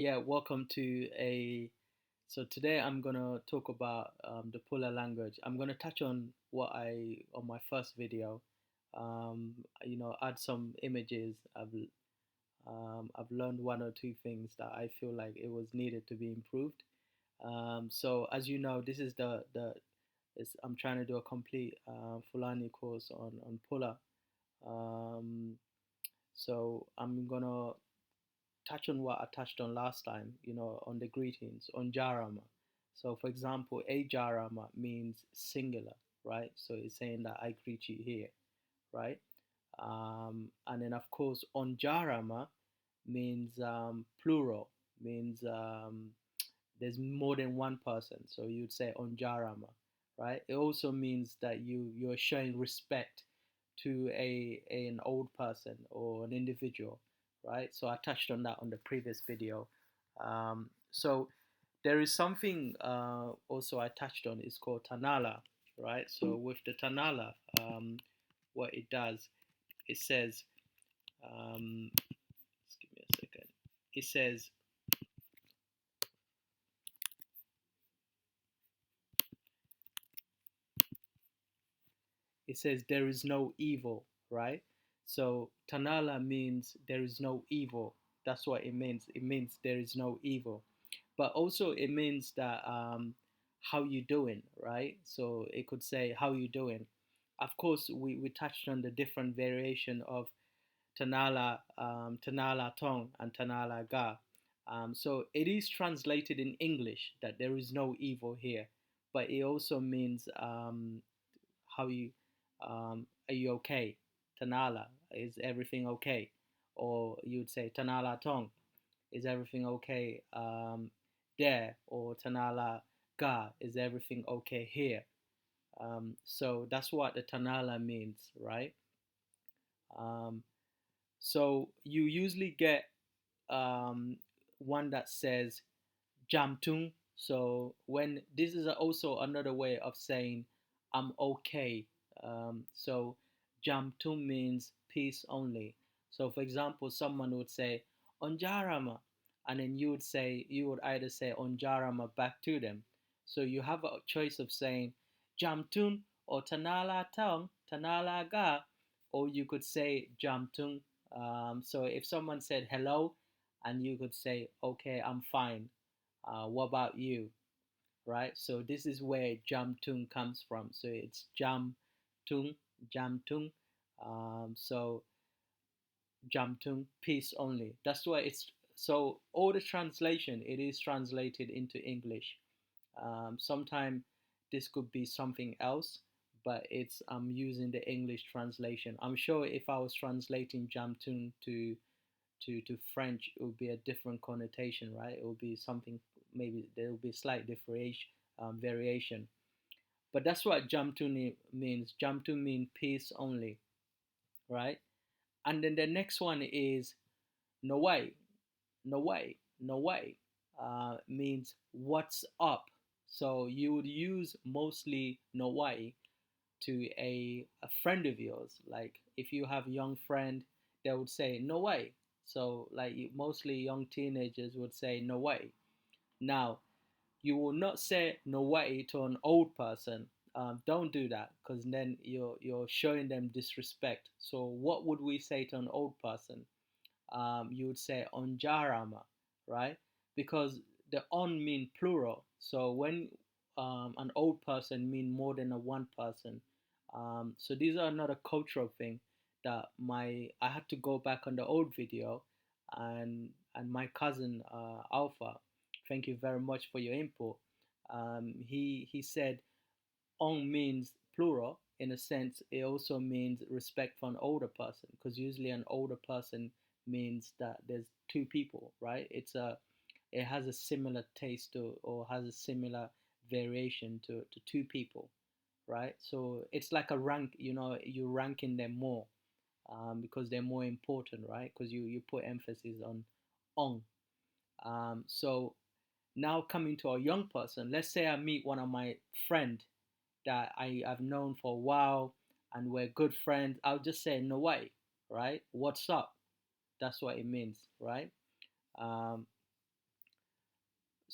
Yeah, welcome to a. So today I'm gonna talk about the Pula language. I'm gonna touch on what I on my first video. Add some images. I've learned one or two things that I feel like it was needed to be improved. So as you know, this is I'm trying to do a complete Fulani course on Pula. Um, so I'm gonna touch on what I touched on last time, on the greetings, on Jarama. So, for example, a Jarama means singular, right? So it's saying that I greet you here, right? And then, of course, on Jarama means plural, means there's more than one person. So you'd say on Jarama, right? It also means that you're showing respect to an old person or an individual, right? So I touched on that on the previous video. So there is something also I touched on. It's called Tanala, right? So with the Tanala, what it does, it says, just give me a second. It says there is no evil, right? So Tanala means there is no evil. That's what it means. It means there is no evil, but also it means that how you doing, right? So it could say how you doing. Of course, we touched on the different variation of Tanala, Tanala Tong, and Tanala Ga. So it is translated in English that there is no evil here, but it also means how you are you okay? Tanala, is everything okay? Or you'd say Tanala Tong, is everything okay there? Or Tanala Ga, is everything okay here? So that's what the Tanala means, right? Um, so you usually get one that says Jamtung. So when this is also another way of saying I'm okay. So Jamtung means peace only. So for example, someone would say Onjarama, and then you would either say Onjarama back to them. So you have a choice of saying Jamtung or Tanala Tong, Tanala Ga, or you could say Jamtung. So if someone said hello, and you could say, okay, I'm fine. What about you? Right? So this is where Jamtung comes from. So it's Jamtung, Jamtung. So Jamtung, peace only. That's why it's so all the translation it is translated into English. Sometimes this could be something else, but it's I'm using the English translation. I'm sure if I was translating Jamtung to French, it would be a different connotation, right? It would be something, maybe there will be slight variation. But that's what Jamtuni means. Jamtu means peace only, right? And then the next one is no way, no way, no way, means what's up. So you would use mostly no way to a friend of yours. Like if you have a young friend, they would say no way. So like mostly young teenagers would say no way. Now you will not say no way to an old person. Don't do that because then you're showing them disrespect. So what would we say to an old person? You would say onjarama, right? Because the on mean plural. So when an old person mean more than a one person. So these are another cultural thing that I had to go back on the old video, and my cousin Alpha, thank you very much for your input. He said on means plural. In a sense, it also means respect for an older person, because usually an older person means that there's two people, right? It has a similar taste to, or has a similar variation to two people, right? So it's like a rank, you're ranking them more, because they're more important, right? Because you put emphasis on. So now coming to a young person, let's say I meet one of my friend that I've known for a while and we're good friends. I'll just say no way, right? What's up? That's what it means, right? Um,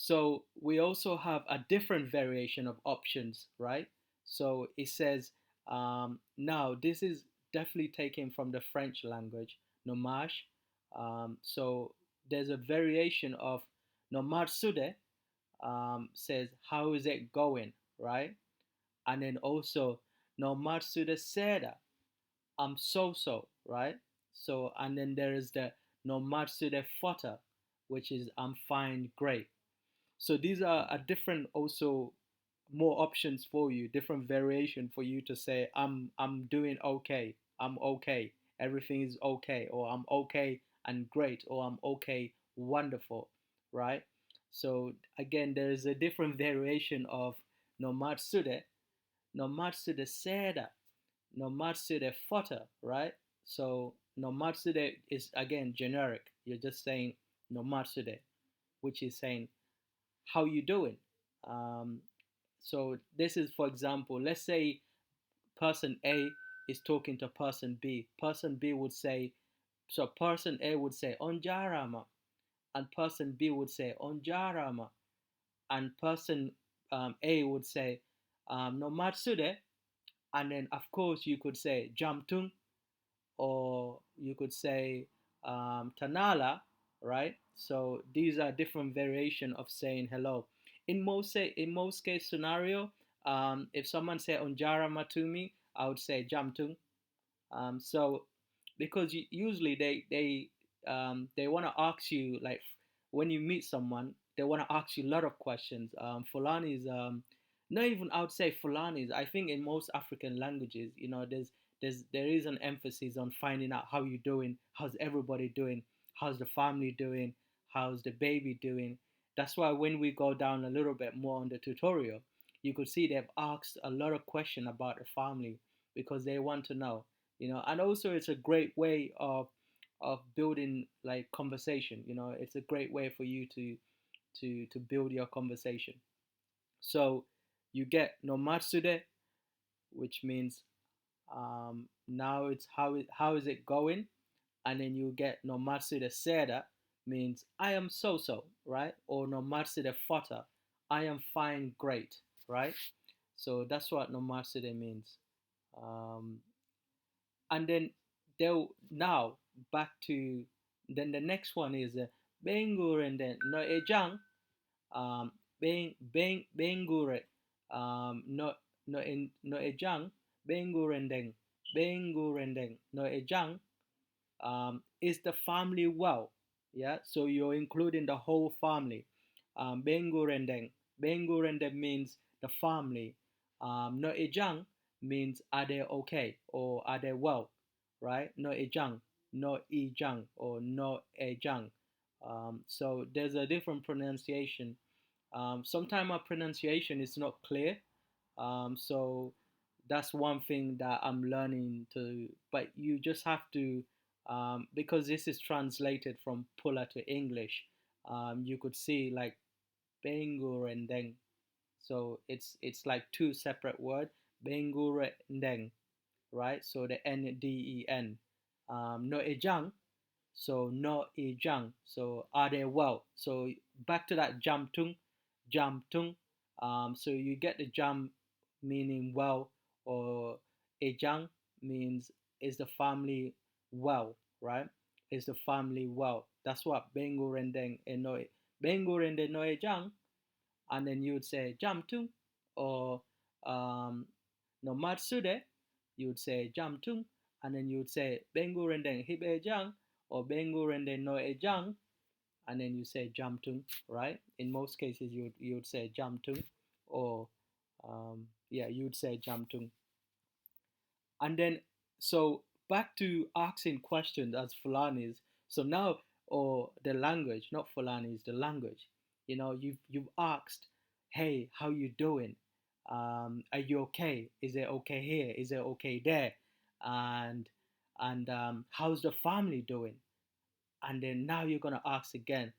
So we also have a different variation of options, right? So it says, now this is definitely taken from the French language, nomage. So there's a variation of nomad sude, says, how is it going, right? And then also nomad sude seda, I'm so, right? So, and then there is the nomad sude fota, which is I'm fine, great. So these are a different also more options for you, different variation for you to say I'm doing okay, I'm okay, everything is okay, or I'm okay and great, or I'm okay, wonderful, right? So again, there is a different variation of no matsude, no matsude seda, no matsude fota, right? So no matsude is again generic. You're just saying no matsude, which is saying how you doing. um, so this is, for example, let's say person A is talking to person B would say, so person A would say onjarama, and person B would say onjarama, and person A would say no matsude, and then of course you could say jamtung, or you could say Tanala, right? So these are different variation of saying hello. In most case scenario, if someone say onjarama to me, I would say jamtung. So because usually they want to ask you, like when you meet someone, they want to ask you a lot of questions. Fulani is not even, I would say Fulani is, I think in most African languages, there is an emphasis on finding out how you're doing, how's everybody doing, how's the family doing, how's the baby doing. That's why when we go down a little bit more on the tutorial, you could see they've asked a lot of questions about the family because they want to know, and also it's a great way of building like conversation. It's a great way for you to build your conversation. So you get no matsude, which means now it's how is it going, and then you get no matsude seda, means I am so, right? Or no matsude fota, I am fine, great, right? So that's what no matsude means. um, and then they'll now back to, then the next one is bengur, and then no ejang, bengure, no no ejang, bengurendeng, bengurendeng, no ejang, is the family well? Yeah, so you're including the whole family. Bengurendeng, bengurendeng means the family. No ejang means are they okay, or are they well, right? No ejang, no ejang, or no ejang. So there's a different pronunciation. Sometimes our pronunciation is not clear. So that's one thing that I'm learning to, but you just have to, because this is translated from Pula to English, you could see like Bengur and Deng. So it's like two separate words, Bengur and Deng, right? So the N-D-E-N. No Ejang, so no ijang. So are they well? So back to that jam tung. So you get the jam meaning well, or ejang means is the family well, right? Is the family well? That's what bengu rendeng eno, bengu rendeng no ejang, and then you would say jam tung, or no matsude, you would say jam tung, and then you would say bengu rendeng hibe ejang, or bengu rende no ejang, and then you say jamtung, right? In most cases, you would say jamtung, or yeah, you would say jamtung. And then, so back to asking questions as Fulanis. So now, or the language, not Fulanis, the language. You've asked, hey, how you doing? Are you okay? Is it okay here? Is it okay there? And how's the family doing? And then now you're gonna ask again,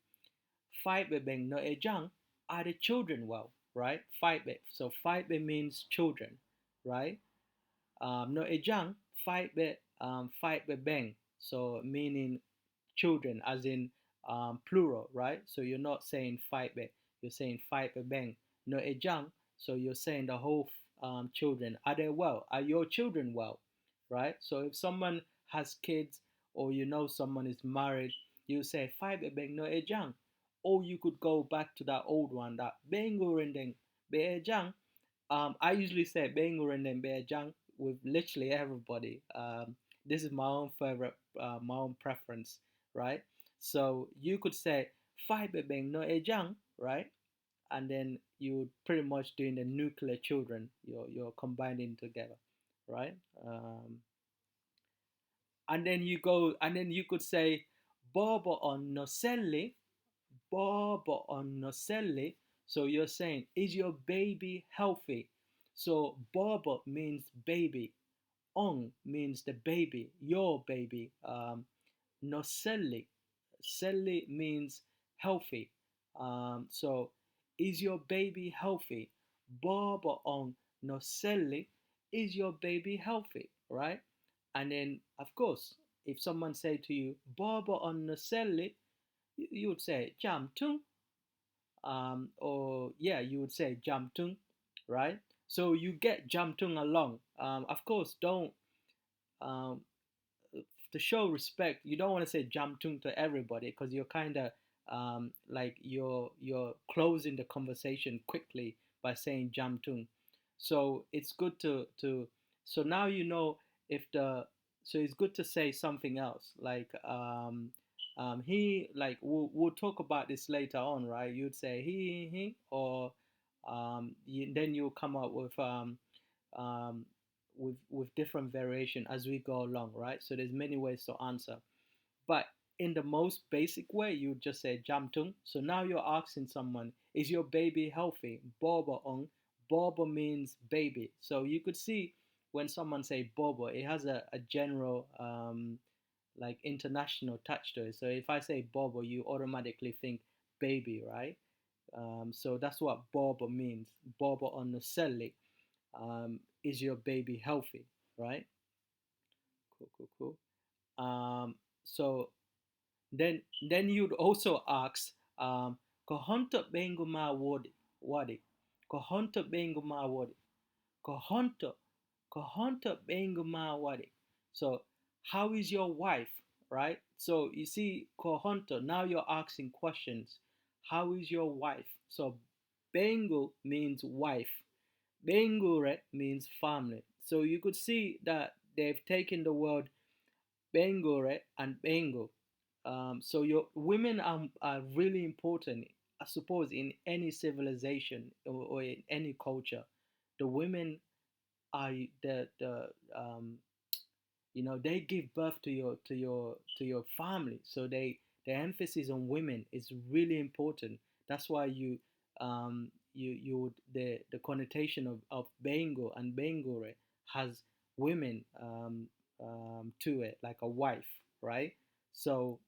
fight beng no ejang, are the children well, right? Fight be, so fight be means children, right? No ejang, fight be beng, so meaning children, as in plural, right? So you're not saying fight be, you're saying five a bang no a jang. So you're saying the whole children, are they well? Are your children well? Right? So if someone has kids, or you know someone is married, you say five a bang no a jang. Or you could go back to that old one, that bengo rendeng be a jang. I usually say bengo rendeng be a jang with literally everybody. This is my own favorite, my own preference, right? So you could say five a bang no a jang, right? And then you pretty much doing the nuclear children. You're combining together, right? Um, and then you go, and then you could say Bobo on Nocelli, Bobo on Nocelli. So you're saying, is your baby healthy? So Bobo means baby, on means the baby, your baby. Nocelli, Celli means healthy. So is your baby healthy? Bobo on Nocelli, is your baby healthy? Right? And then, of course, if someone say to you, Bobo on Nocelli, you would say jam tung, or yeah, you would say jam tung, right? So you get jam tung along. Of course, don't um, to show respect. You don't want to say jam tung to everybody, because you're kind of like you're closing the conversation quickly by saying jam tung. So it's good to so now you know if the so it's good to say something else like he like we'll talk about this later on, right? You'd say he or then you'll come up um, with different variation as we go along, right? So there's many ways to answer, but in the most basic way, you just say jamtung. So now you're asking someone, is your baby healthy? Bobo ong. Bobo means baby. So you could see when someone say bobo, it has a general like international touch to it. So if I say bobo, you automatically think baby, right? So that's what bobo means. Bobo on the celli. Is your baby healthy, right? Cool, cool, cool. So then you'd also ask, kohonto bengu ma wadi, kohonto bengu ma wadi, kohonto, kohonto bengu ma wadi. So how is your wife, right? So you see, kohonto, now you're asking questions. How is your wife? So bengu means wife. Bengure means family. So you could see that they've taken the word Bengore and Bengo. So your women are really important, I suppose, in any civilization or in any culture. The women are the they give birth to your family, so the emphasis on women is really important. That's why you would the connotation of bengo and bengore has women to it, like a wife, right? So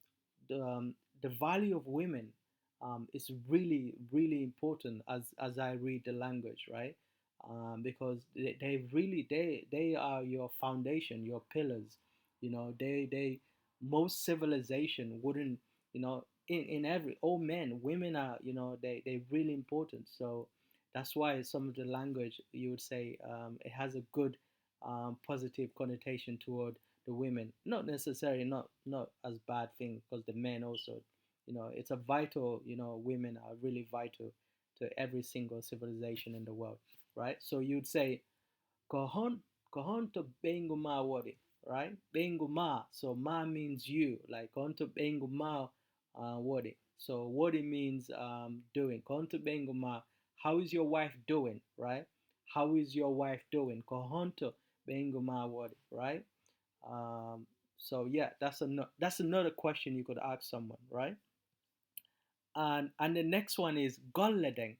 the value of women is really really important as I read the language, right? Because they really they are your foundation, your pillars. They most civilization wouldn't, in every all men, women are, they really important. So that's why some of the language you would say it has a good positive connotation toward the women, not necessarily not as bad thing, because the men also, it's a vital, women are really vital to every single civilization in the world, right? So you'd say kohon kohon to bengu ma wadi, right? Bengu ma. So ma means you, like kohon to bengu ma wadi. So wadi means doing. Kohon to bengu ma. How is your wife doing, right? How is your wife doing? Kohon to bengu ma wadi, right? So yeah, that's another question you could ask someone, right? And the next one is golledeng,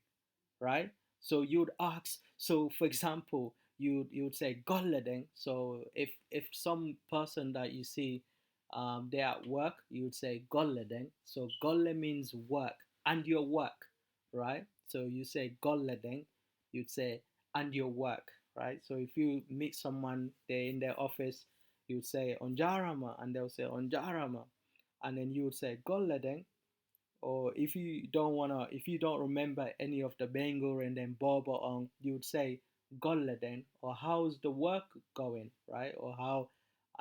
right? So you'd ask, so for example, you'd say golledeng. So if some person that you see, they're at work, you'd say golledeng. So golle means work, and your work, right? So you say golledeng, you'd say and your work, right? So if you meet someone, they're in their office, you'd say onjarama, and they'll say onjarama, and then you would say golledeng, Or if you don't remember any of the Bengal and then Boba on, you would say Golle then, or how's the work going, right? Or how,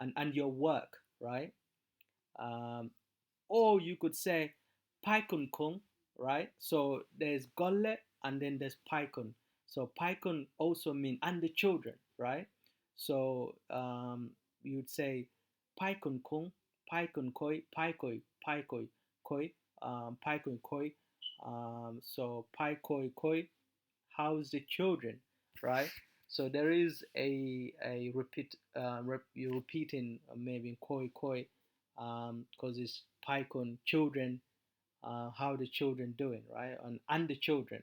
and your work, right? Um, or you could say Paikun Kung, right? So there's Golle and then there's Paikun. So Paikun also mean and the children, right? So you'd say Paikun Kung, Paikun Koi, Paikoi, Paikoi, Koi, Paikun Koi. So Paikoi Koi, how's the children, right? So there is a repeat, you're repeating maybe koi koi, because it's Python children, how the children doing, right? And the children,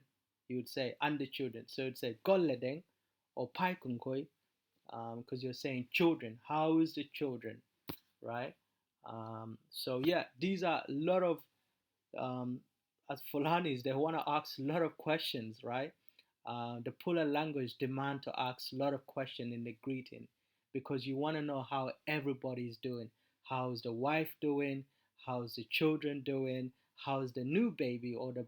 you would say and the children. So you'd say golledeng or Python koi, because you're saying children. How is the children, right? So yeah, these are a lot of um, as Fulanis, they want to ask a lot of questions, right? The Pula language demand to ask a lot of questions in the greeting because you want to know how everybody's doing. How's the wife doing? How's the children doing? How's the new baby or the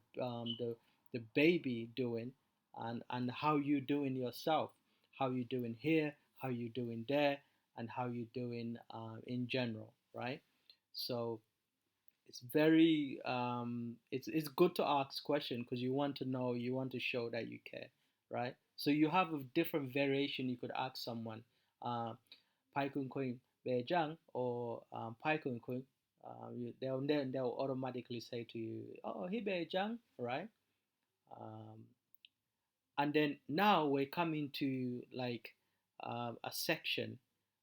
baby doing? And how you doing yourself? How you doing here? How you doing there? And how you doing in general, right? So it's very it's good to ask question because you want to know, you want to show that you care, right? So you have a different variation you could ask someone, uh pai kun kuin bejang, or pai kun kuin, they'll automatically say to you, oh he bejang, right? um, and then now we're coming to like a section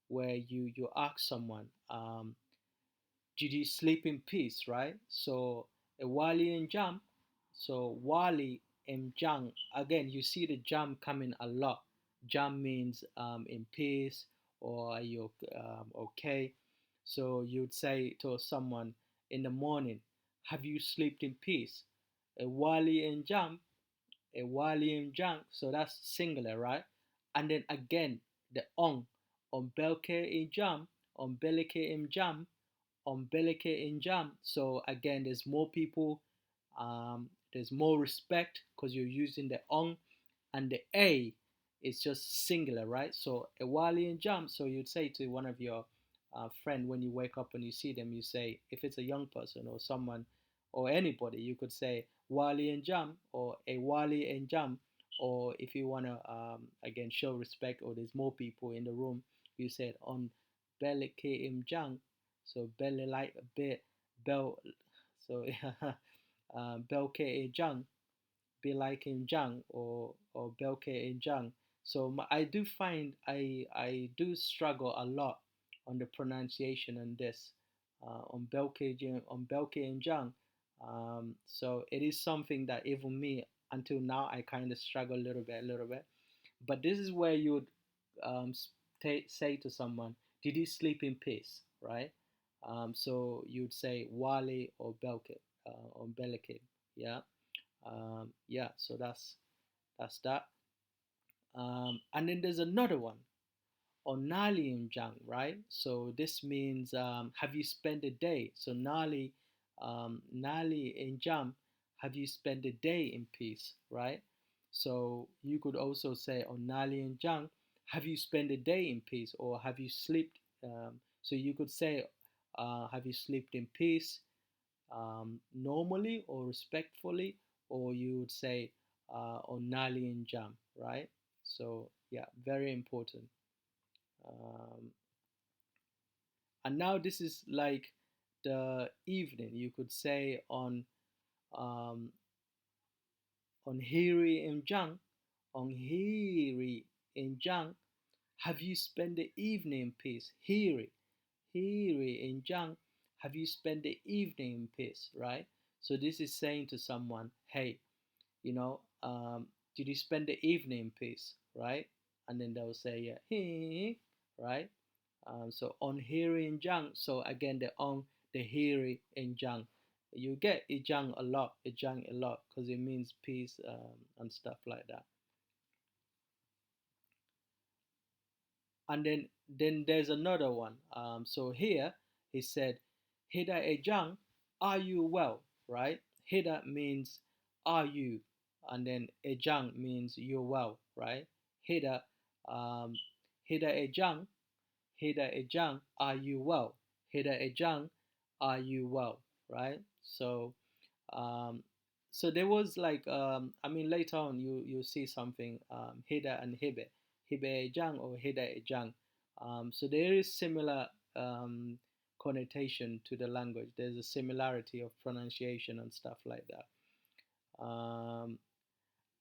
where you ask someone, did you sleep in peace, right? So a Wali and Jam. So Wali and Jam, again, you see the Jam coming a lot. Jam means in peace, or are you okay? So you'd say to someone in the morning, have you slept in peace? A Wali and Jam, a Wali and Jam. So that's singular, right? And then again, the on Belke in Jam, on Beleke in Jam, Umbeleke in Jam. So again, there's more people, there's more respect because you're using the on, and the a is just singular, right? So a wali in Jam. So you'd say to one of your friend when you wake up and you see them, you say, if it's a young person or someone or anybody, you could say wali in Jam or a wali in Jam. Or if you want to again show respect, or there's more people in the room, you said on beleke im jang. So belly like a bit bell. So belke e jang, be like in jang, or belke in jang. So I do find I do struggle a lot on the pronunciation on this, on belke in jang. So it is something that even me until now I kind of struggle a little bit. But this is where you would say to someone, "Did you sleep in peace?" Right? So you'd say Wale or Belkib, or Belekib. Yeah. Yeah. So that's that. And then there's another one, Onali Jang, right? So this means have you spent the day? So Nali in Jam, have you spent the day in peace, right? So you could also say Onali in Jang, have you spent the day in peace, or have you slept? So you could say, have you slept in peace, normally or respectfully, or you would say Onali in Jam, right? So yeah, very important. Um, and now this is like the evening. You could say um, on Hiri in Jang, on Hiri in Jang, have you spent the evening in peace? Hiri in Jang, have you spent the evening in peace? Right. So this is saying to someone, hey, you know, did you spend the evening in peace? Right. And then they'll say, yeah, he, right. So on Hiri and Jang. So again, the on, the Hiri and Jang. You get Ijang a lot, because it means peace, and stuff like that. And then there's another one. So here he said, Hida Ejang, are you well? Right? Hida means are you, and then ejang means you're well, right? Hida, um, hida ejang, hida ejang, are you well? Hida ejang, are you well, right? Um, so there was like I mean later on you see something hida and hibe ejang or hida ejang. So there is similar um, connotation to the language. There's a similarity of pronunciation and stuff like that.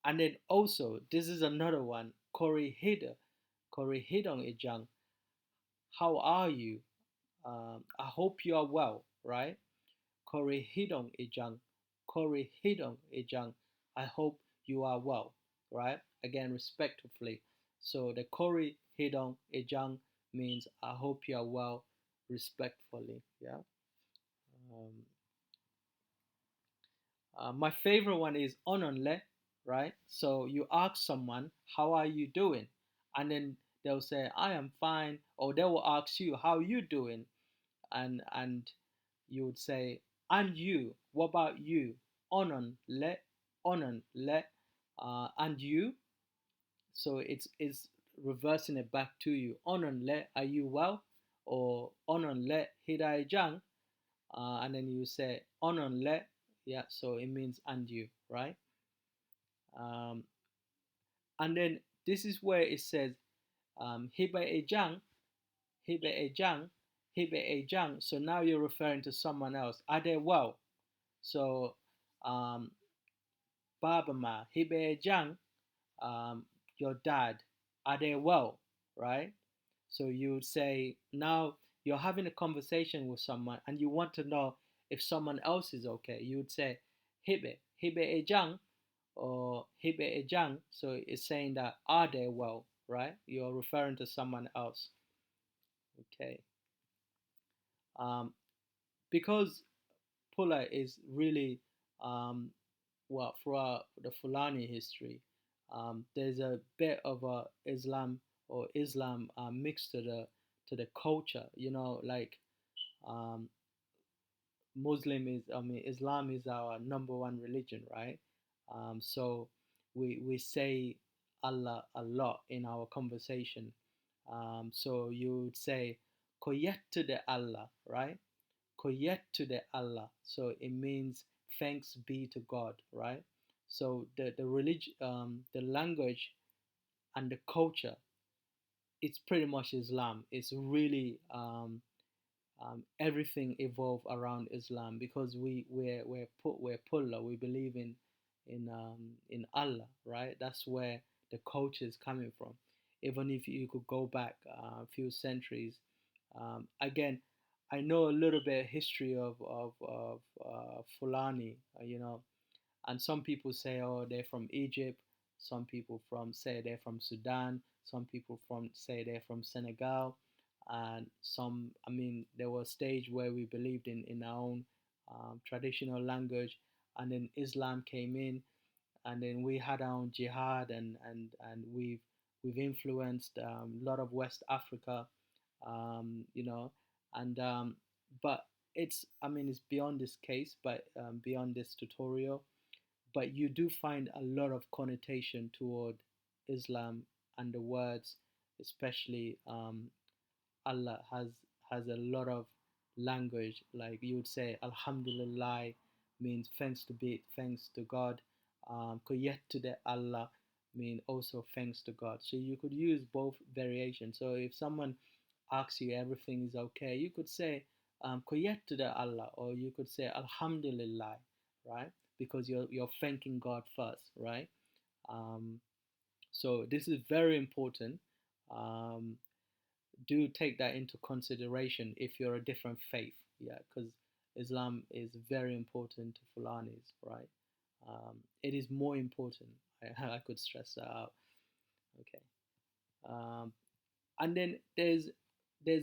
And then also this is another one, kori hida, kori hidong ejang. How are you? I hope you are well, right? Kori hidong ejang, kori hidong ejang. I hope you are well, right? Again, respectfully. So the kori hidong ejang means I hope you are well, respectfully. Yeah. Um, my favorite one is ononle, right? So you ask someone, how are you doing? And then they'll say, I am fine. Or they will ask you, how are you doing? And you would say, and you, what about you? Ononle, ononle, and you. So it's reversing it back to you. Ononle, are you well? Or ononle, hidai jang, and then you say ononle, yeah, so it means and you, right? um, and then this is where it says hibe ejang, hibe ejang, hibe ejang. So now you're referring to someone else. Are they well? So um, baba ma hibe ejang, your dad, are they well, right? So you would say now you're having a conversation with someone and you want to know if someone else is okay. You would say hibe ejang or hibe ejang. So it's saying that are they well, right? You're referring to someone else. Okay. Um, because Pula is really well throughout the Fulani history. There's a bit of a Islam or Islam mixed to the culture. You know, like um, Muslim is, I mean, Islam is our number one religion, right? So we say Allah a lot in our conversation. So you would say koyet to the Allah, right? Koyet to the Allah. So it means thanks be to God, right? So the religion, the language and the culture, it's pretty much Islam. It's really everything evolved around Islam because we're Pullah. We believe in Allah, right? That's where the culture is coming from. Even if you could go back a few centuries, again, I know a little bit history of Fulani, and some people say, oh, they're from Egypt. Some people from say they're from Sudan. Some people from say they're from Senegal, and some. I mean, there was a stage where we believed in our own traditional language, and then Islam came in, and then we had our own jihad, and we've influenced a lot of West Africa, you know, and but it's, I mean, it's beyond this case, but beyond this tutorial, but you do find a lot of connotation toward Islam and the words, especially Allah has a lot of language. Like you would say, Alhamdulillah means thanks to God. Kuyet to the Allah mean also thanks to God. So you could use both variations. So if someone asks you everything is okay, you could say Kuyet to the Allah, or you could say Alhamdulillah, right? Because you're thanking God first, right? Um, so this is very important. Um, do take that into consideration if you're a different faith, yeah, because Islam is very important to Fulanis, right? It is more important. I could stress that out. Okay. Um, and then there's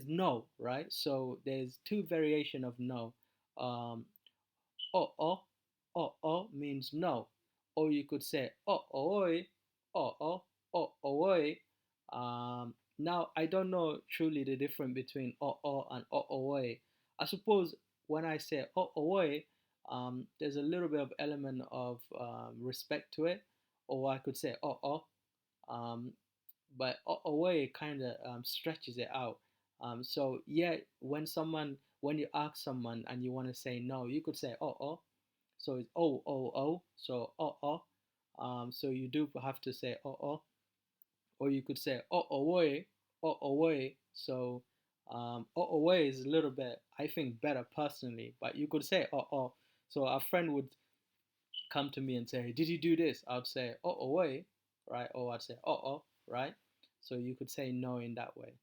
no, right? So there's two variation of no. Um, oh oh, oh oh means no, or you could say oh oi, oh oh, oh oi. Now I don't know truly the difference between oh oh and oh oi. I suppose when I say oh oi, there's a little bit of element of respect to it, or I could say um, but away kind of stretches it out. So yeah, when you ask someone and you want to say no, you could say so it's so so you do have to say or you could say away, away. So away is a little bit, I think, better personally, but you could say so a friend would come to me and say, hey, did you do this? I would say away, right? Or I'd say right? So you could say no in that way.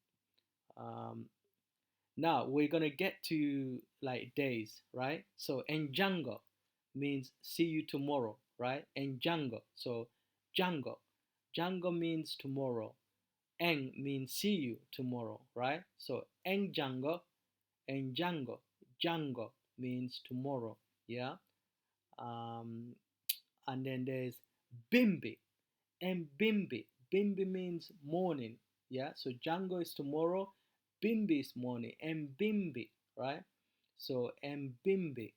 um, Now we're gonna get to like days, right? So enjango means see you tomorrow, right? Enjango. So jango. Jango means tomorrow. Eng means see you tomorrow, right? So enjango, enjango. Jango means tomorrow, yeah? Um, and then there's Bimbi and Bimbi. Bimbi means morning. Yeah, so Django is tomorrow, Bimbi is morning, and Bimbi, right? So and Bimbi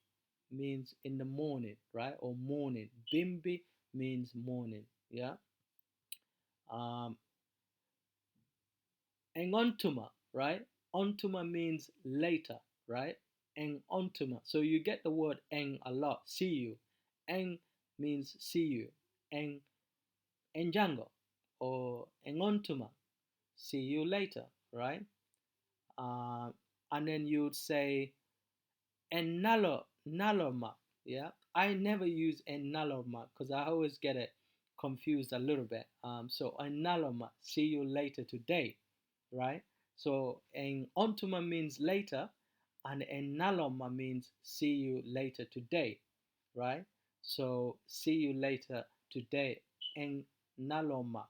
means in the morning, right? Or morning. Bimbi means morning. Yeah. Um, and ontuma, right? Ontuma means later, right? And ontuma. So you get the word eng a lot. See you. Eng means see you. And enjango or engontuma, see you later, right? Uh, and then you'd say naloma, yeah. I never use naloma because I always get it confused a little bit. So naloma, see you later today, right? So en ontuma means later, and naloma means see you later today, right? So see you later today, en naloma.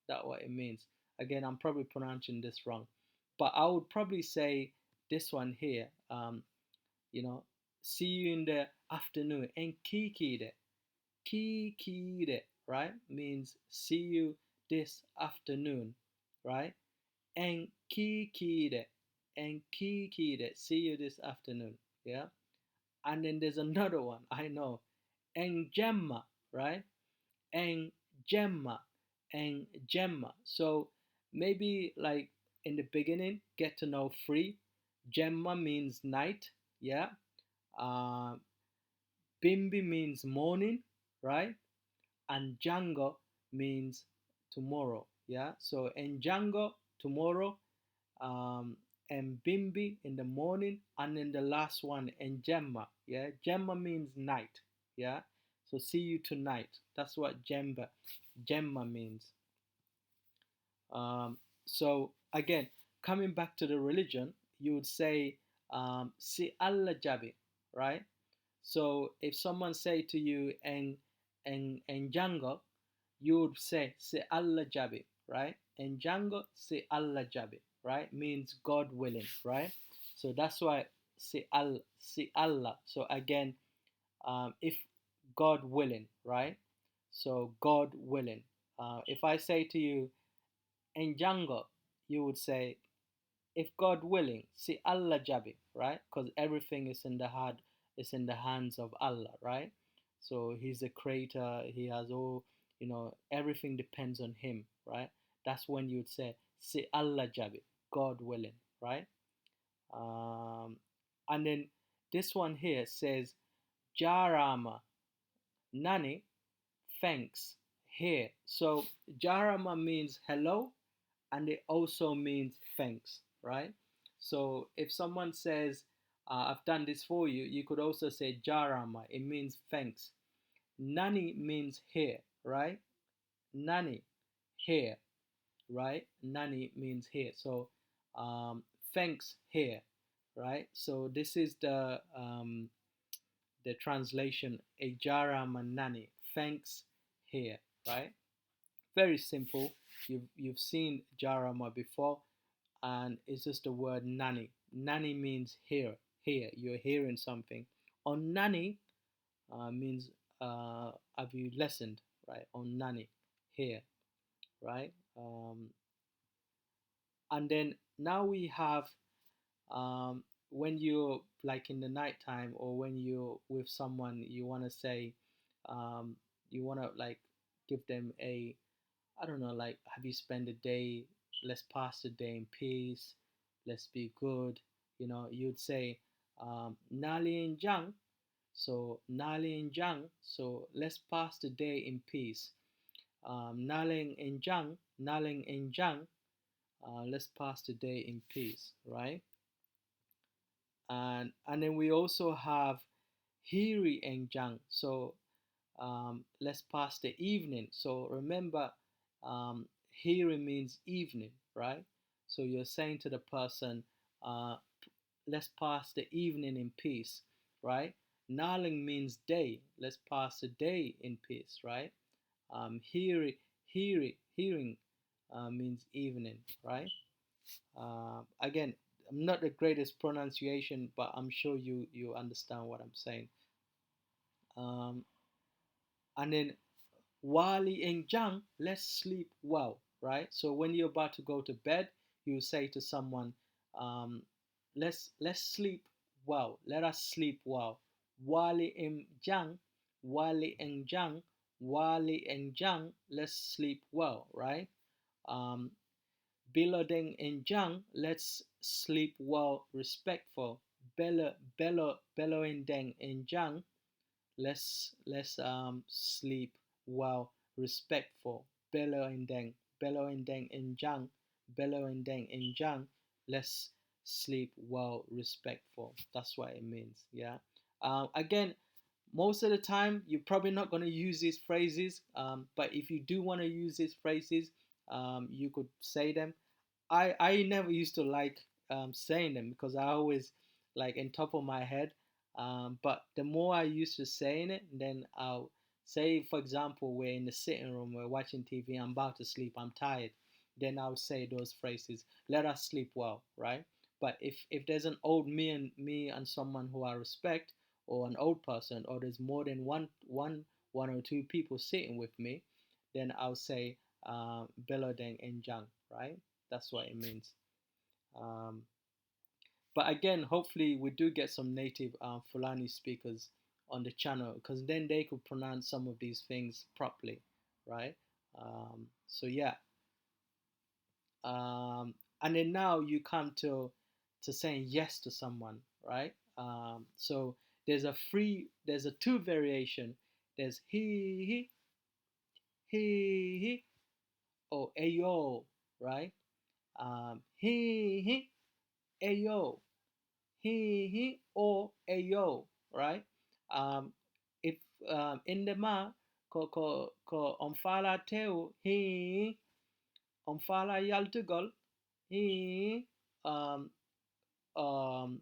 That's what it means. Again, I'm probably pronouncing this wrong, but I would probably say this one here. You know, see you in the afternoon. And kikide, right? Means see you this afternoon, right? And kikide, see you this afternoon, yeah. And then there's another one I know, and gemma, right? And Gemma and Gemma. So maybe like in the beginning, get to know free. Gemma means night, yeah. Uh, Bimbi means morning, right? And Django means tomorrow, yeah. So in Django tomorrow, um, and Bimbi in the morning, and then the last one and Gemma, yeah. Gemma means night, yeah. So see you tonight. That's what Gemma means. So again, coming back to the religion, you would say si Allah jabi, right? So if someone say to you en Django, you would say si Allah jabi, right? En Django si Allah jabi, right? Means God willing, right? So that's why si Allah. So again, if God willing, right? So God willing. If I say to you in Django, you would say, if God willing, see Allah Jabi, right? Because everything is in the hands of Allah, right? So He's the creator. He has all, everything depends on Him, right? That's when you would say, see Allah Jabi, God willing, right? Um, and then this one here says, Jarama, Nani, thanks, here. So Jarama means hello, and it also means thanks, right? So if someone says, I've done this for you, you could also say Jarama, it means thanks. Nani means here, right? Nani, here, right? Nani means here. So thanks here, right? So this is the translation, a Jarama Nani, thanks here, right? Very simple. You've seen Jarama before, and it's just the word nani. Nani means hear, hear. You're hearing something. On nani means have you listened, right? On nani, hear, right? And then now we have when you're like in the nighttime, or when you're with someone, you want to say, um, you want to like give them a, I don't know, like, have you spent the day? Let's pass the day in peace. Let's be good. You'd say, Nali and Jang. So, Nali and Jang. So, let's pass the day in peace. Naling and Jang. Naling and Jang. Let's pass the day in peace, right? And then we also have Hiri and Jang. So, let's pass the evening. So remember, Hiri means evening, right? So you're saying to the person, uh, let's pass the evening in peace, right? Naling means day. Let's pass the day in peace, right? Hearing means evening, right? Again, I'm not the greatest pronunciation, but I'm sure you understand what I'm saying. Um, and then Wali and Jang, let's sleep well, right? So when you're about to go to bed, you say to someone, um, let's sleep well. Let us sleep well. Wali and Jang, Wali and Jang, Wali and Jang, let's sleep well, right? Um, Bilodeng and Jang, let's sleep well, respectful. Bello and Deng and Jang, let's sleep well, respectful. Bello and Deng and Jang, Bello and Deng and Jang. Let's sleep well, respectful. That's what it means. Yeah. Again, most of the time you're probably not going to use these phrases, but if you do want to use these phrases, you could say them. I never used to like saying them because I always like in top of my head. But the more I used to saying it, then I'll say, for example, we're in the sitting room, we're watching TV, I'm about to sleep, I'm tired. Then I'll say those phrases. Let us sleep well, right? But if there's an old me and someone who I respect, or an old person, or there's more than one or two people sitting with me, then I'll say Belodeng and Jang, right? That's what it means. Um, but again, hopefully, we do get some native Fulani speakers on the channel, because then they could pronounce some of these things properly, right? So yeah, and then now you come to saying yes to someone, right? So there's a two variation. There's he, or ayo, right? He, ayo, he, or ayo, right? Um, if in the ma ko omfala teu omfala yaltugol he um um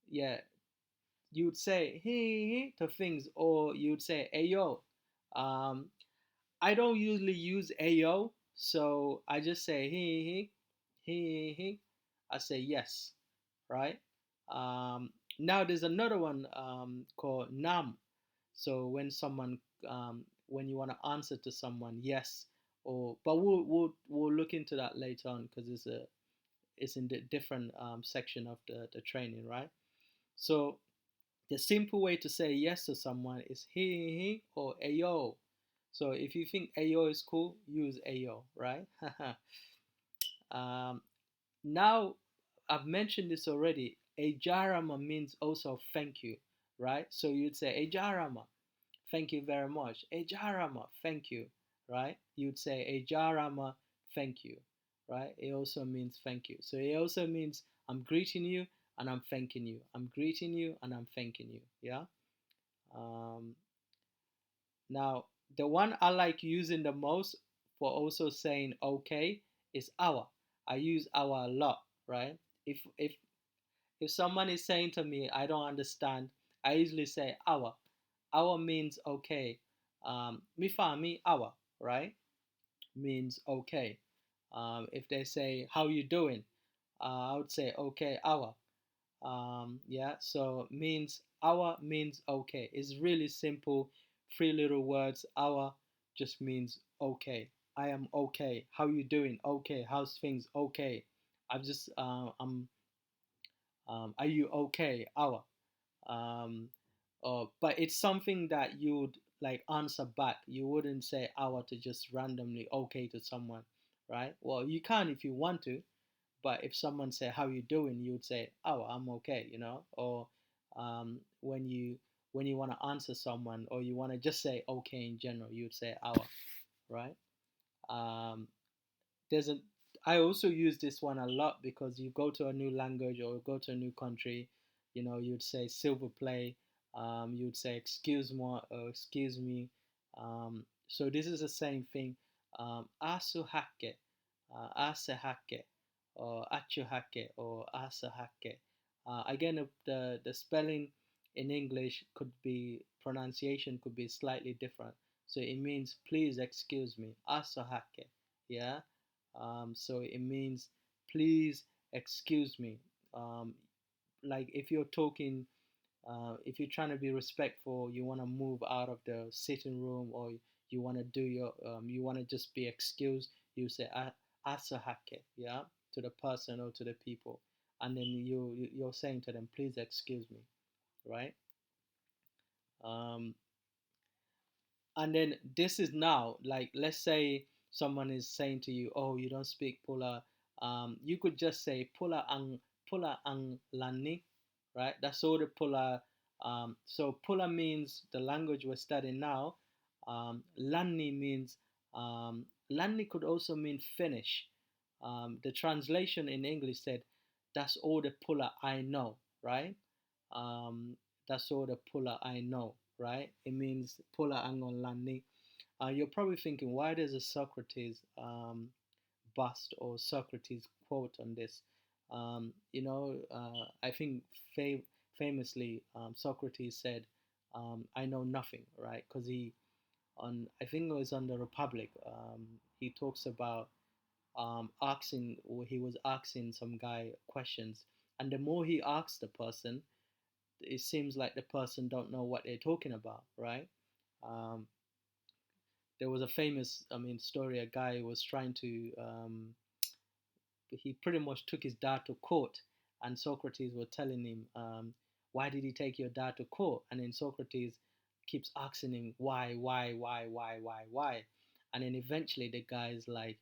yeah, you'd say he to things, or you'd say ayo. Um, I don't usually use ayo, so I just say he. I say yes, right? Now there's another one called nam. So when you want to answer to someone, yes, or but we'll look into that later on, because it's in the different section of the training, right? So the simple way to say yes to someone is he or ayo. So if you think ayo is cool, use ayo, right? um, Now I've mentioned this already. Ejarama means also thank you, right? So you'd say Ejarama, thank you very much. Ejarama, thank you, right? You'd say Ejarama, thank you, right? It also means thank you. So it also means I'm greeting you and I'm thanking you. I'm greeting you and I'm thanking you. Yeah. Um, Now the one I like using the most for also saying okay is our. I use our a lot, right? If someone is saying to me I don't understand, I usually say our. Our means okay. Mi fa mi our, right? Means okay. If they say how you doing, I would say okay our. Yeah, so means our means okay. It's really simple, three little words. Our just means okay. I am okay. How you doing? Okay. How's things? Okay. I'm Are you okay? Awa. Um, but it's something that you would like answer back. You wouldn't say awa to just randomly okay to someone, right? Well, you can if you want to, but if someone say how you doing, you would say oh I'm okay, you know. Or when you want to answer someone or you want to just say okay in general, you would say awa, right? um, there's a I also use this one a lot because you go to a new language or go to a new country, you know, you'd say silver play, you'd say excuse me or excuse me. So this is the same thing. Asu hake, ase hake, or achu hake, or asa hake. Again, the spelling in English could be pronunciation could be slightly different. So it means please excuse me, asa hake, yeah. So it means please excuse me. Um, like if you're talking, if you're trying to be respectful, you want to move out of the sitting room, or you want to do your, you want to just be excused. You say asahake, yeah, to the person or to the people, and then you're saying to them, please excuse me, right? Um, and then this is now like let's say someone is saying to you, oh you don't speak Pula, you could just say Pula ang lani, right? That's all the Pula. So Pula means the language we're studying now. Lani means lani could also mean finish. The translation in English said that's all the Pula I know, right? um, that's all the Pula I know, right? It means Pula Angon Lani. You're probably thinking, why there's a Socrates bust or Socrates quote on this? I think famously Socrates said, "I know nothing," right? Because I think it was on the Republic. He talks about asking, or he was asking some guy questions, and the more he asks the person, it seems like the person don't know what they're talking about, right? Um, there was a famous, story. A guy was trying to, he pretty much took his dad to court, and Socrates was telling him, why did he take your dad to court? And then Socrates keeps asking him, why, and then eventually the guy's like,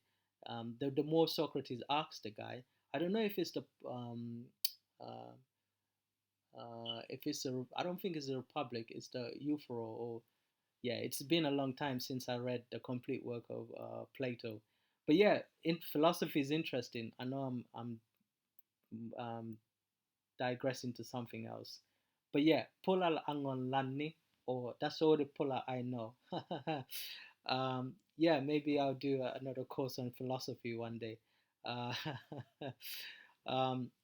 the more Socrates asks the guy, I don't know if it's the uh, if it's a, I don't think it's the Republic, it's the Euphoro, or yeah, it's been a long time since I read the complete work of Plato. But yeah, philosophy is interesting. I know I'm digressing to something else, but yeah, pula angon lani, or that's all the pula I know. Yeah, maybe I'll do another course on philosophy one day. Uh,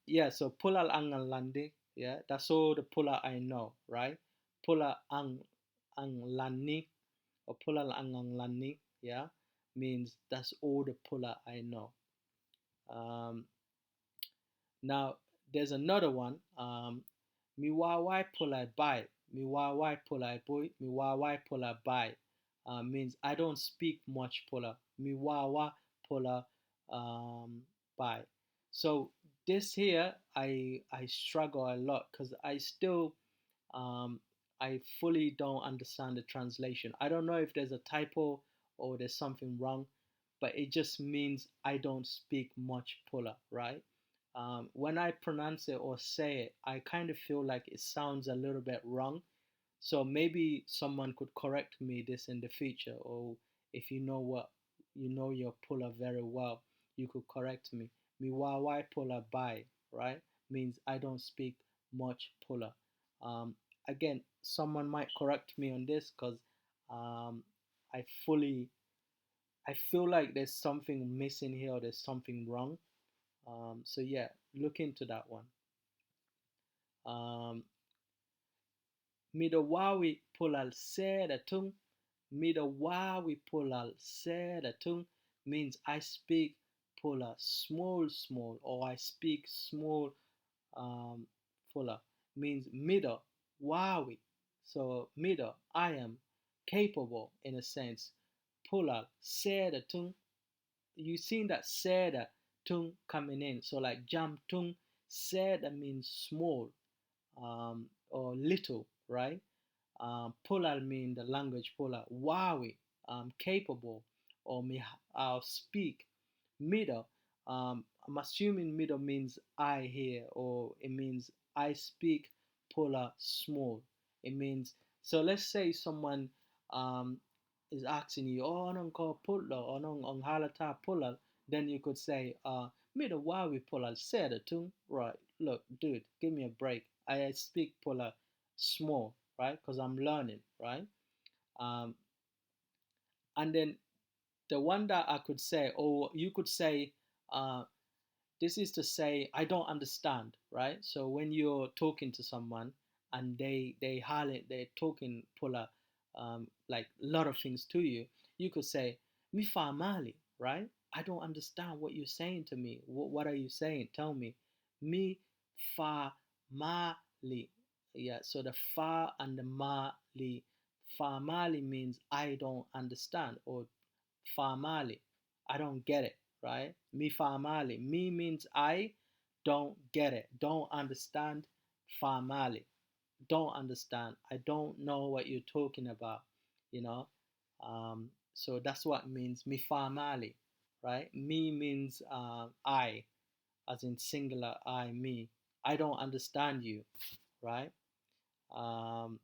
yeah, so pula angon lani, yeah, that's all the pula I know, right? Pula ang lani, or pula ang lani, yeah, means that's all the pula I know. Um, Now, there's another one. Miwawai pulai bai. Miwawai pulai boy. Miwawai pulai bai. Means I don't speak much pula. Miwawa pula bai. So this here, I struggle a lot because I still um, I fully don't understand the translation. I don't know if there's a typo or there's something wrong, but it just means I don't speak much Pula, right? When I pronounce it or say it, I kind of feel like it sounds a little bit wrong. So maybe someone could correct me this in the future, or if you know what you know your Pula very well, you could correct me. Miwawai Pula bai, right? Means I don't speak much Pula. Um, Again, someone might correct me on this because um, I fully I feel like there's something missing here or there's something wrong. So yeah, look into that one. Um, Midawawi pulal seda tung. Midawawi pulal seda tung means I speak pula small small, or I speak small pula, means mida wawi. So mida I am capable in a sense. Pulal seda tung, you seen that seda tung coming in. So like jam tung Seda means small, or little, right? Pulal mean the language Pulal. Wawi, capable, or speak. Middle, I'm assuming middle means I here, or it means I speak Pula small. It means, so let's say someone um, is asking you, oh, anong ko Pula, or anong ang halata Pula, then you could say, middle Wawi Pulal said it too. Right, look, dude, give me a break. I speak Pula small, right? Because I'm learning, right? Um, and then the one that I could say, or you could say, uh, this is to say, I don't understand, right? So when you're talking to someone and they're talking Pula, like a lot of things to you, you could say, mi fa mali, right? I don't understand what you're saying to me. What are you saying? Tell me. Mi fa mali. Yeah, so the fa and the mali. Fa mali means I don't understand, or fa mali, I don't get it, right? Mi fa mali. Me means I don't get it, don't understand. Fa mali, don't understand. I don't know what you're talking about, you know. So that's what means mi fa mali, right? Me means I, as in singular I, me. I don't understand you, right? Um,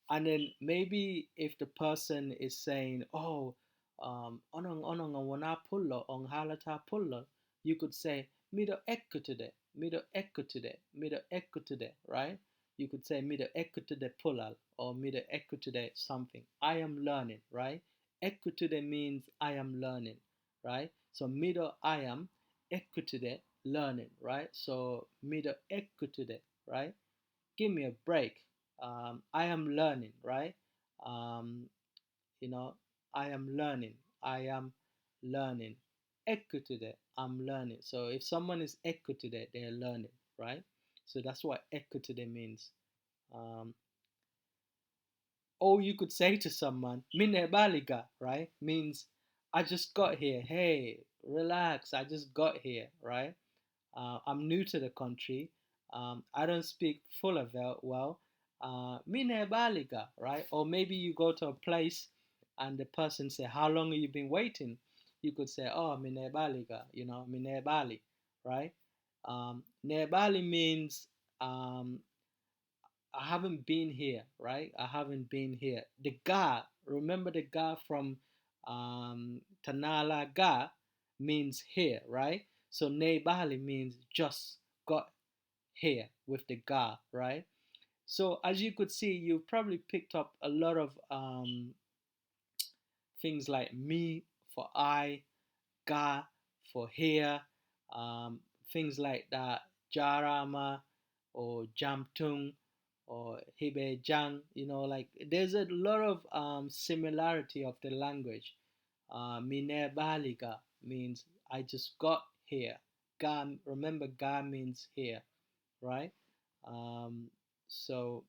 and then maybe if the person is saying, oh, onong onong ang wana pulla ong halata pulla, you could say mido ekkutude, mido ekkutude, mido ekkutude, right? You could say mido ekkutude pullal, or mido ekkutude something. I am learning, right? Ekkutude means I am learning, right? So mido I am ekkutude learning, right? So mido ekkutude, right? Give me a break. I am learning, right? Um, you know, I am learning. I am learning. Ekkutude, I'm learning. So if someone is ekkutude, they're learning, right? So that's what ekkutude means. Um, or you could say to someone, mine baliga, right? Means I just got here. Hey, relax. I just got here, right? I'm new to the country. I don't speak Fullerville well. Mine baliga, right? Or maybe you go to a place and the person say, "How long have you been waiting?" You could say, "Oh, mine baliga," mine bali, right? Nebali means I haven't been here, right? I haven't been here. The ga, remember the ga from Tanala ga means here, right? So ne bali means just got here with the ga, right? So as you could see, you probably picked up a lot of things like me for I, ga for here, um, things like that, jarama or jamtung or hibejang, like there's a lot of similarity of the language. Mine baliga means I just got here. Ga, remember ga means here, right? Um, so,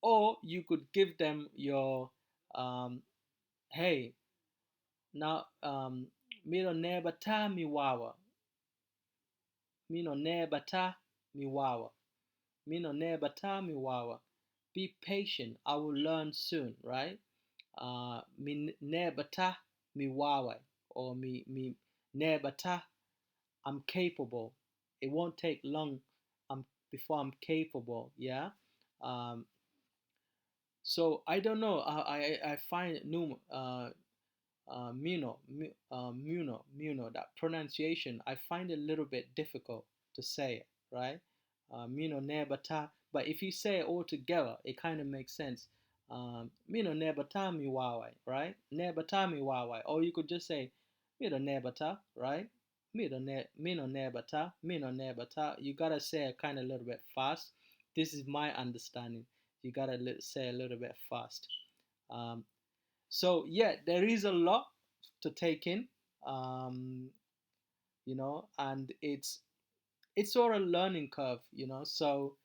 or you could give them your, hey, now, mino nebata miwawa. Mino nebata miwawa. Mino nebata miwawa. Be patient. I will learn soon, right? Mi nebata miwawa. Or mi nebata. I'm capable. It won't take long before I'm capable, yeah? Um, so I don't know. I find Muno, that pronunciation, I find it a little bit difficult to say it, right? Muno nebata, but if you say it all together, it kind of makes sense. Mino nebata miwawa, right? Nebata miwawa, or you could just say mino nebata, right? Mino nebata, mino nebata. You gotta say it kind of a little bit fast. This is my understanding. You gotta say a little bit fast. Um, so yeah, there is a lot to take in, um, and it's sort of learning curve, So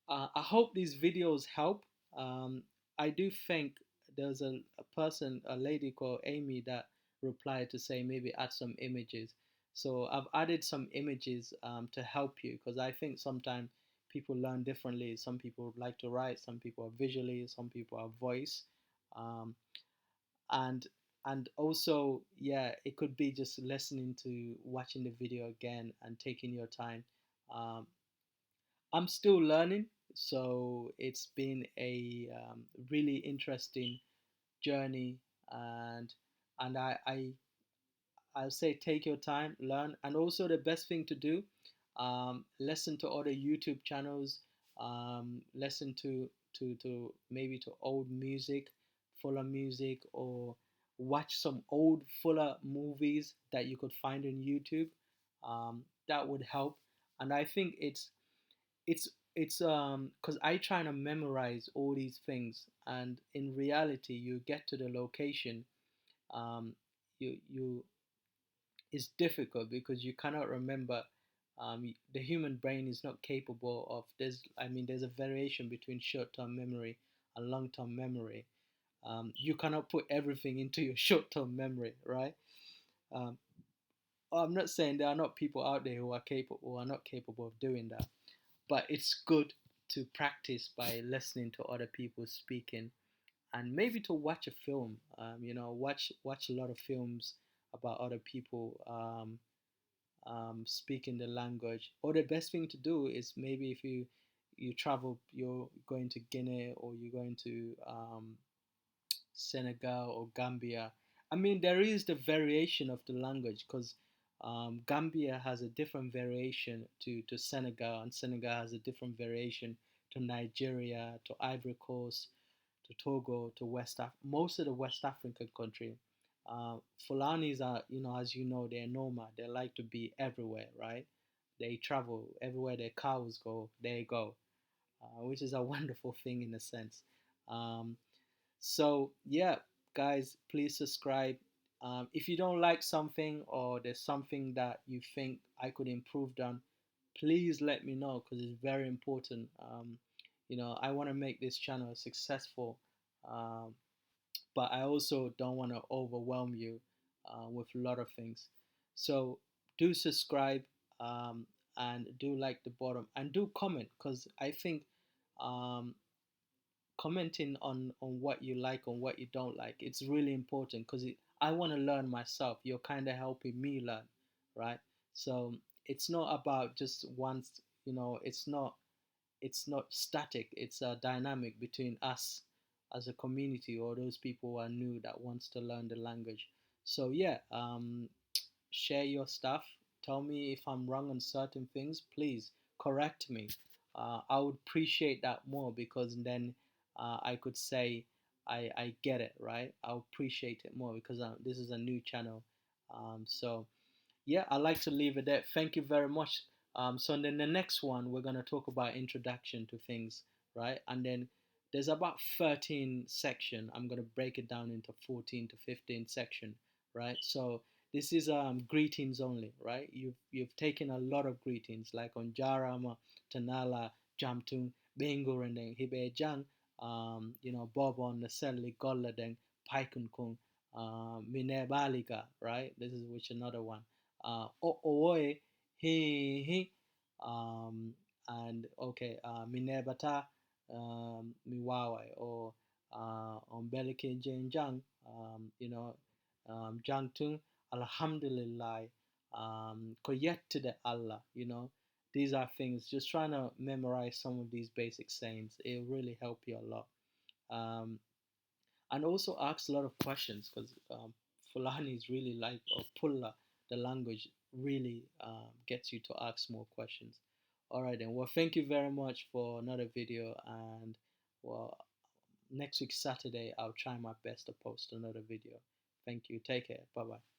I hope these videos help. Um, I do think there's a person, a lady called Amy, that replied to say maybe add some images. So I've added some images to help you, because I think sometimes people learn differently. Some people like to write, some people are visually, some people are voice. Um, and and also, yeah, it could be just listening to watching the video again and taking your time. um, I'm still learning, so it's been a really interesting journey. And and I I'll say take your time, learn, and also the best thing to do, listen to other YouTube channels, listen to maybe to old music, fuller music, or watch some old fuller movies that you could find on YouTube. That would help. And I think it's because I try to memorize all these things, and in reality, you get to the location, um, you it's difficult because you cannot remember. The human brain is not capable of there's a variation between short-term memory and long-term memory. You cannot put everything into your short-term memory, right? um, I'm not saying there are not people out there who are not capable of doing that, but it's good to practice by listening to other people speaking, and maybe to watch a film. Watch a lot of films about other people speaking the language. Or the best thing to do is, maybe if you travel, you're going to Guinea, or you're going to Senegal or Gambia. I mean, there is the variation of the language, because Gambia has a different variation to Senegal, and Senegal has a different variation to Nigeria, to Ivory Coast, to Togo, to most of the West African country. Fulanis are, as you know, they're nomad. They like to be everywhere, right? They travel everywhere their cows go, they go, which is a wonderful thing in a sense. Um, so yeah, guys, please subscribe. If you don't like something, or there's something that you think I could improve on, please let me know, because it's very important. I want to make this channel successful, um, but I also don't want to overwhelm you with a lot of things. So do subscribe, um, and do like the bottom, and do comment, because I think um, commenting on what you like and what you don't like, it's really important, because I want to learn myself. You're kind of helping me learn, right? So it's not about just once, it's not static. It's a dynamic between us as a community, or those people who are new that wants to learn the language. So yeah, share your stuff. Tell me if I'm wrong on certain things. Please correct me. I would appreciate that more, because then I could say I get it, right? I'll appreciate it more, because this is a new channel. So yeah, I like to leave it there. Thank you very much. So then the next one, we're gonna talk about introduction to things, right? And then there's about 13 section. I'm gonna break it down into 14 to 15 section, right? So this is greetings only, right? You've taken a lot of greetings, like on Jarama, Tanala, Jamtung, Bengal, and then Hibe Jang, Bobon, Naselli, Golla, then Paikun Kung, Mine Baliga, right? This is which another one. Oe, he, and okay, Minebata, Miwawe, or Ombeleke Jenjang, Jangtung, Alhamdulillah, Koyet to the Allah, these are things, just trying to memorize some of these basic sayings. It really help you a lot. Um, and also ask a lot of questions, because Fulani is really like, or Pulla, the language really gets you to ask more questions. All right, then. Well, thank you very much for another video, and well, next week Saturday I'll try my best to post another video. Thank you. Take care. Bye bye.